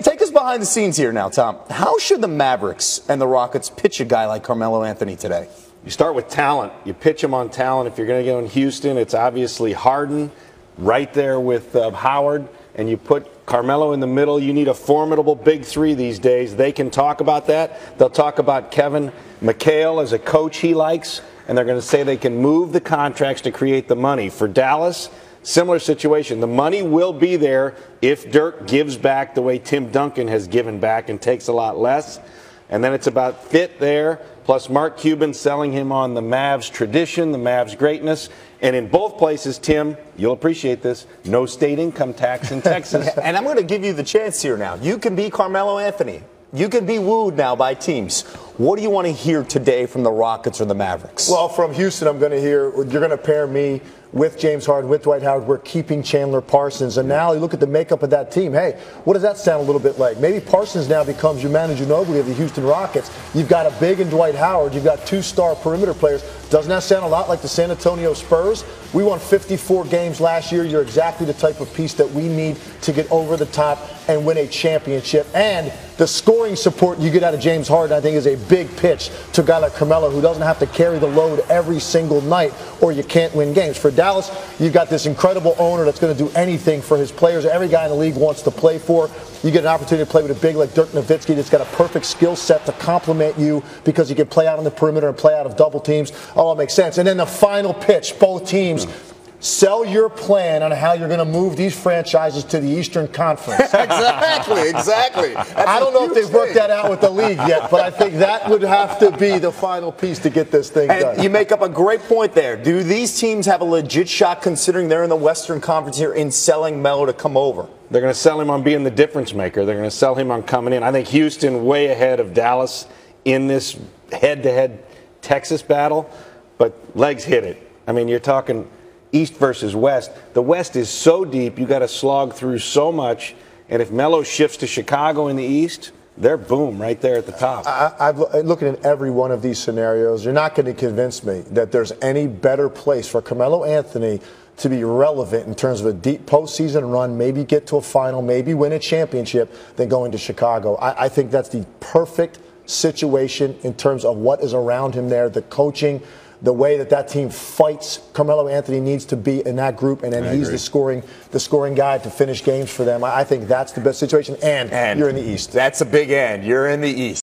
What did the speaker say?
Take us behind the scenes here now, Tom. How should the Mavericks and the Rockets pitch a guy like Carmelo Anthony today? You start with talent. You pitch him on talent. If you're going to go in Houston, it's obviously Harden right there with Howard, and you put Carmelo in the middle. You need a formidable big three these days. They can talk about that. They'll talk about Kevin McHale as a coach he likes, and they're going to say they can move the contracts to create the money. For Dallas, similar situation. The money will be there if Dirk gives back the way Tim Duncan has given back and takes a lot less. And then it's about fit there, plus Mark Cuban selling him on the Mavs tradition, the Mavs greatness. And in both places, Tim, you'll appreciate this, no state income tax in Texas. And I'm going to give you the chance here now. You can be Carmelo Anthony. You can be wooed now by teams. What do you want to hear today from the Rockets or the Mavericks? Well, from Houston, I'm going to hear, you're going to pair me with James Harden, with Dwight Howard. We're keeping Chandler Parsons. And now you look at the makeup of that team. Hey, what does that sound a little bit like? Maybe Parsons now becomes your Manu Ginobili of the Houston Rockets. You've got a big in Dwight Howard. You've got two-star perimeter players. Doesn't that sound a lot like the San Antonio Spurs? We won 54 games last year. You're exactly the type of piece that we need to get over the top and win a championship. And the scoring support you get out of James Harden, I think, is a big pitch to a guy like Carmelo, who doesn't have to carry the load every single night, or you can't win games. For Dallas, you've got this incredible owner that's going to do anything for his players. Every guy in the league wants to play for. You get an opportunity to play with a big like Dirk Nowitzki that's got a perfect skill set to complement you because he can play out on the perimeter and play out of double teams. All makes sense. And then the final pitch, both teams. Sell your plan on how you're going to move these franchises to the Eastern Conference. Exactly. I don't know if they've worked that out with the league yet, but I think that would have to be the final piece to get this thing done. You make up a great point there. Do these teams have a legit shot, considering they're in the Western Conference here, in selling Melo to come over? They're going to sell him on being the difference maker. They're going to sell him on coming in. I think Houston way ahead of Dallas in this head-to-head Texas battle, but legs hit it. I mean, you're talking East versus West. The West is so deep, you got to slog through so much. And if Melo shifts to Chicago in the East, they're boom right there at the top. I'm looking at every one of these scenarios. You're not going to convince me that there's any better place for Carmelo Anthony to be relevant in terms of a deep postseason run, maybe get to a final, maybe win a championship, than going to Chicago. I think that's the perfect situation in terms of what is around him there, the coaching, the way that team fights. Carmelo Anthony needs to be in that group, and then he's the scoring guy to finish games for them. I think that's the best situation, and you're in the East. That's a big and. You're in the East.